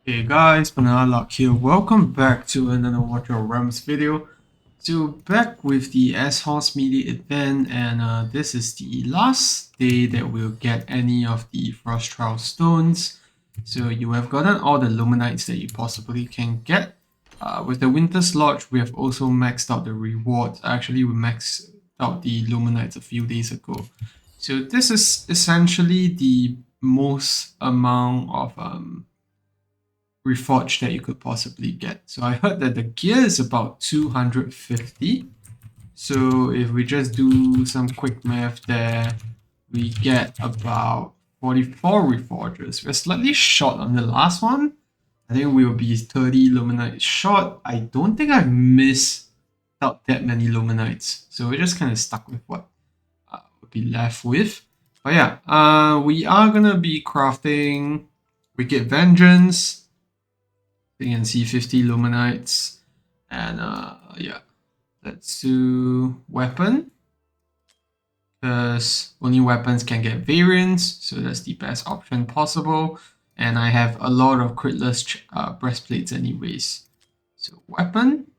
Hey guys, Banana Luck here. Welcome back to another Watch Your Realms video. So back with the Azhor Smithy event, and this is the last day that we'll get any of the Frost Trial stones. So you have gotten all the Luminites that you possibly can get. With the Winter's Lodge, we have also maxed out the rewards. Actually, we maxed out the Luminites a few days ago. So this is essentially the most amount of Reforged that you could possibly get. So I heard that the gear is about 250. So if we just do some quick math there, we get about 44 Reforgers. We're slightly short on the last one. I think we will be 30 Luminites short. I don't think I've missed out that many Luminites. So we're just kind of stuck with what we'll be left with. But yeah, we are going to be crafting Wicked Vengeance. You can see 50 Luminites. And yeah, let's do weapon. Because only weapons can get variants, so that's the best option possible. And I have a lot of critless breastplates anyways. So weapon,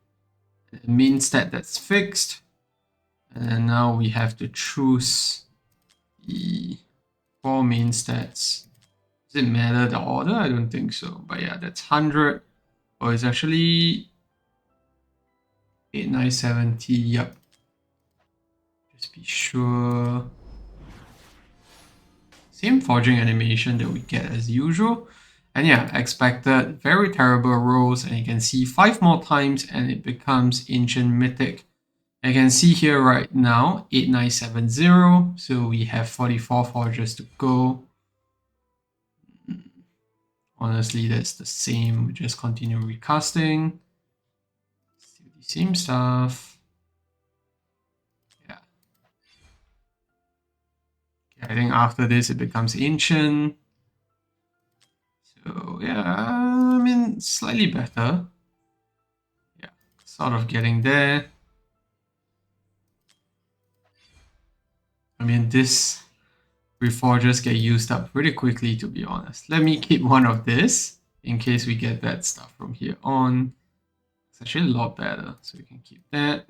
main stat that's fixed. And then now we have to choose the 4 main stats. Does it matter the order? I don't think so. But yeah, that's 100. Oh, it's actually 8970. Yep. Just be sure. Same forging animation that we get as usual. And yeah, expected very terrible rolls, and you can see 5 more times and it becomes ancient mythic. You can see here right now 8970. So we have 44 forges to go. Honestly, that's the same. We just continue recasting. Still the same stuff. Yeah. Okay, I think after this it becomes ancient. So yeah, I mean, slightly better. Yeah, sort of getting there. I mean, this Reforgers get used up pretty quickly, to be honest. Let me keep one of this in case we get bad stuff from here on. It's actually a lot better, so we can keep that.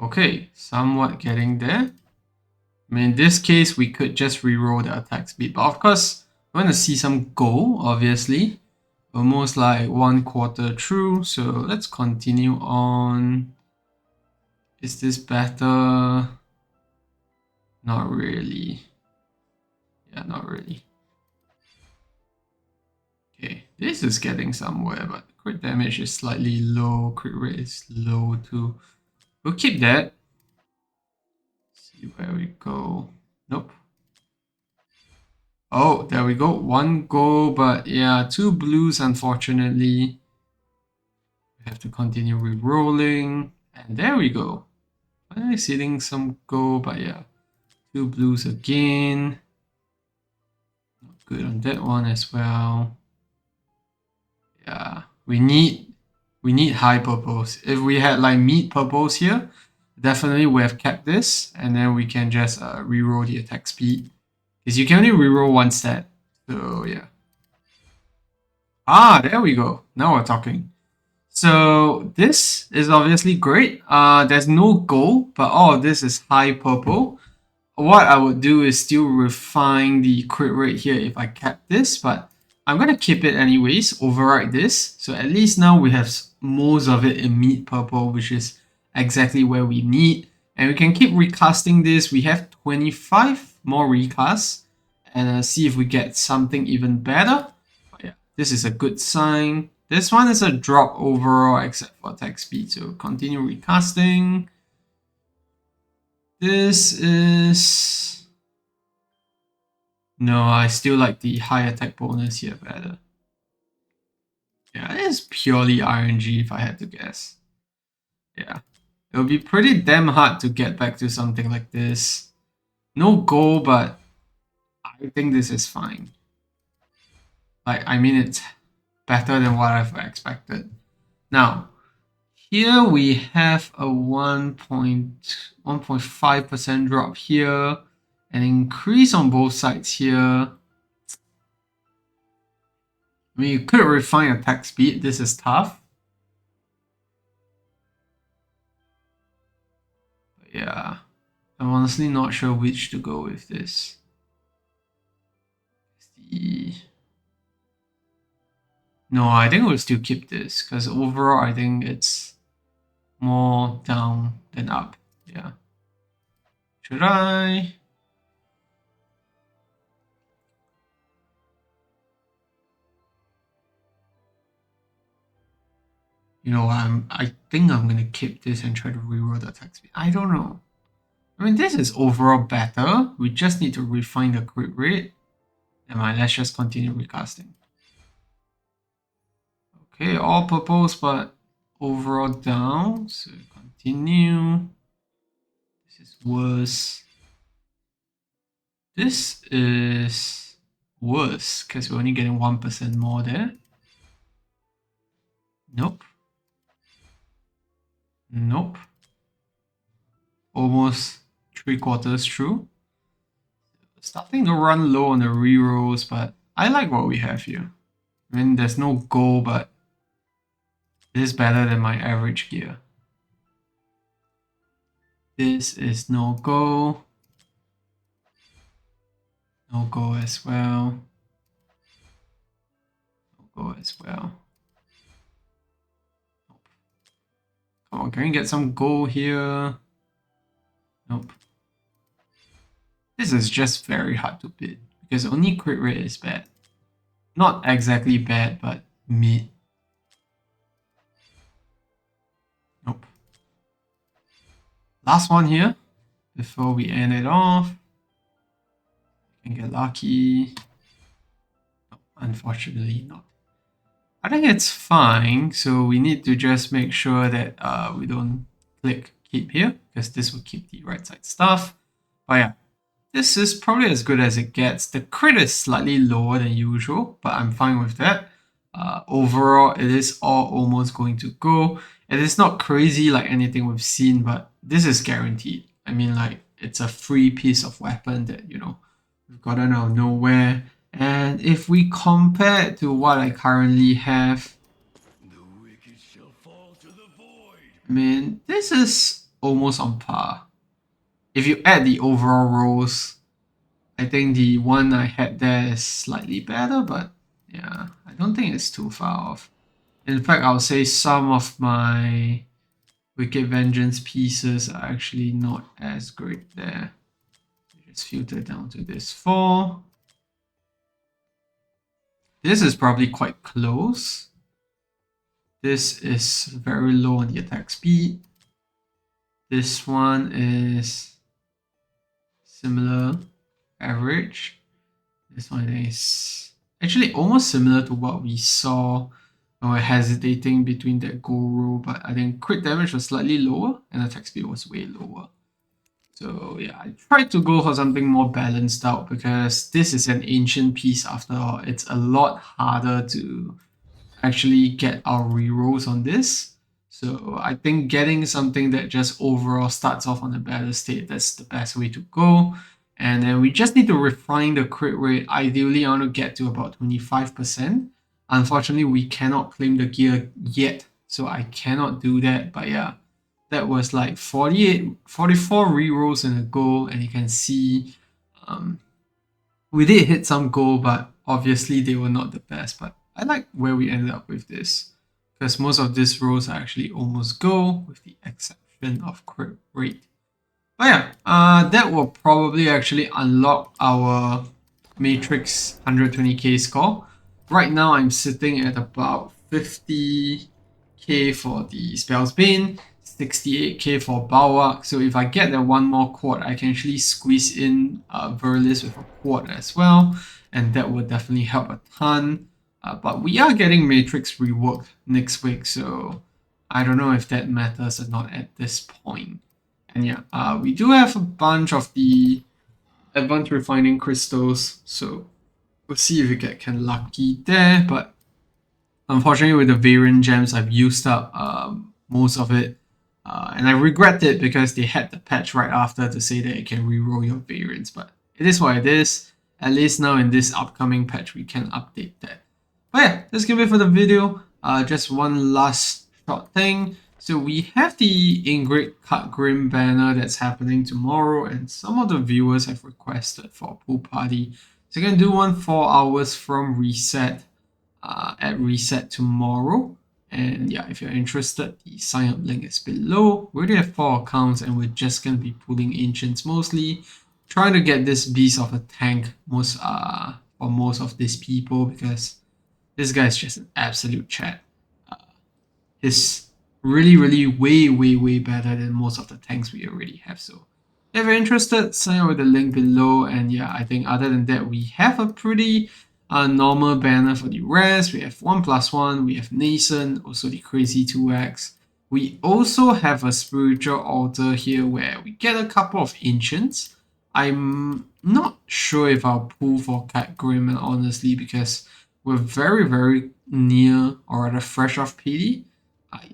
Okay, somewhat getting there. I mean, in this case, we could just reroll the attack speed, but of course, we want to see some goal, obviously. Almost like 1/4 through, so let's continue on. Is this better? Not really. Yeah, not really. Okay, this is getting somewhere, but crit damage is slightly low, crit rate is low too. We'll keep that. See where we go. Nope. Oh, there we go. 1 gold, but yeah, 2 blues, unfortunately. We have to continue re-rolling. And there we go. Finally seeing some gold, but yeah. 2 blues again. Not good on that one as well. Yeah, we need high purples. If we had like mid purples here, definitely we have kept this, and then we can just reroll the attack speed. Because you can only reroll 1 stat. So yeah. Ah, there we go. Now we're talking. So this is obviously great. There's no gold, but all of this is high purple. What I would do is still refine the crit rate here if I kept this, but I'm going to keep it anyways, override this. So at least now we have most of it in mid purple, which is exactly where we need. And we can keep recasting this. We have 25 more recasts and see if we get something even better. But yeah, this is a good sign. This one is a drop overall except for attack speed. So continue recasting. This is... No, I still like the high attack bonus here better. Yeah, it is purely RNG if I had to guess. Yeah, it would be pretty damn hard to get back to something like this. No goal, but I think this is fine. Like, I mean, it's better than what I've expected. Now, here we have a 1.5% drop here, an increase on both sides here. I mean, you could refine attack speed. This is tough. But yeah, I'm honestly not sure which to go with this. No, I think we'll still keep this because overall I think it's more down than up. Yeah. Should I? You know, I think I'm gonna keep this and try to reroll the attack speed. I don't know. I mean, this is overall better. We just need to refine the crit rate. Never mind, let's just continue recasting. Okay, all purples, but overall down. So continue. This is worse. This is worse because we're only getting 1% more there. Nope. Nope. Almost 3/4 through. Starting to run low on the rerolls, but I like what we have here. I mean, there's no goal, but this is better than my average gear. This is no go. No go as well. No go as well. Nope. Come on, can we get some goal here? Nope. This is just very hard to beat because only crit rate is bad. Not exactly bad, but mid. Nope. Last one here before we end it off. Can get lucky. No, unfortunately not. I think it's fine. So we need to just make sure that we don't click keep here because this will keep the right side stuff. But yeah, this is probably as good as it gets. The crit is slightly lower than usual, but I'm fine with that. Overall, it is all almost going to go. It is not crazy like anything we've seen, but this is guaranteed. I mean, like, it's a free piece of weapon that, you know, we've gotten out of nowhere. And if we compare it to what I currently have, I mean, this is almost on par. If you add the overall rolls, I think the one I had there is slightly better, but yeah, I don't think it's too far off. In fact, I'll say some of my Wicked Vengeance pieces are actually not as great there. Just filter down to this 4. This is probably quite close. This is very low on the attack speed. This one is similar, average. This one is actually almost similar to what we saw when we were hesitating between that goal roll, but I think crit damage was slightly lower and attack speed was way lower. So yeah, I tried to go for something more balanced out because this is an ancient piece after all. It's a lot harder to actually get our rerolls on this. So I think getting something that just overall starts off on a better state, that's the best way to go. And then we just need to refine the crit rate. Ideally, I want to get to about 25%. Unfortunately, we cannot claim the gear yet, so I cannot do that. But yeah, that was like 44 rerolls in a go, and you can see we did hit some goal, but obviously they were not the best. But I like where we ended up with this because most of these rolls are actually almost go, with the exception of crit rate. But yeah, that will probably actually unlock our Matrix 120k score. Right now, I'm sitting at about 50k for the Spell's Bane, 68k for Bulwark. So if I get that one more quad, I can actually squeeze in Verlis with a quad as well, and that would definitely help a ton. But we are getting Matrix reworked next week, so I don't know if that matters or not at this point. And yeah, we do have a bunch of the advanced refining crystals, so we'll see if we can lucky there. But unfortunately, with the variant gems, I've used up most of it. And I regret it because they had the patch right after to say that you can reroll your variants. But it is what it is. At least now in this upcoming patch, we can update that. But yeah, that's gonna be it for the video. Just one last short thing. So we have the Ingrid Cut Grim banner that's happening tomorrow, and some of the viewers have requested for a pool party. So you can do one 4 hours from reset at reset tomorrow. And yeah, if you're interested, the sign up link is below. We already have 4 accounts and we're just gonna be pulling ancients mostly. Trying to get this beast of a tank for most of these people because this guy is just an absolute chat. He's really, really way better than most of the tanks we already have. So if you're interested, sign up with the link below. And yeah, I think other than that, we have a pretty normal banner for the rest. We have 1+1, we have Nascent, also the Crazy 2x. We also have a Spiritual Altar here where we get a couple of Ancients. I'm not sure if I'll pull for Cat Grim, and honestly, because we're very near or rather fresh off PD. I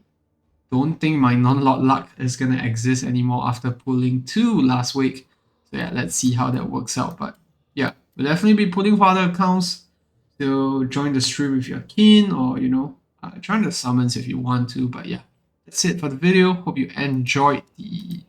don't think my non-lot luck is going to exist anymore after pulling 2 last week. So yeah, let's see how that works out. But yeah, we'll definitely be pulling for other accounts. So join the stream if you're keen, or join the summons if you want to. But yeah, that's it for the video. Hope you enjoyed the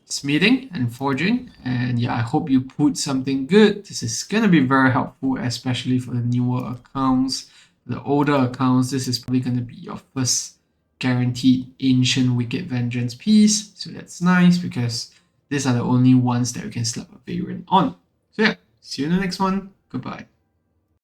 smithing and forging, and yeah, I hope you put something good. This is gonna be very helpful, especially for the newer accounts. The older accounts, this is probably gonna be your first guaranteed ancient wicked vengeance piece, so that's nice because these are the only ones that you can slap a variant on. So yeah, see you in the next one. Goodbye.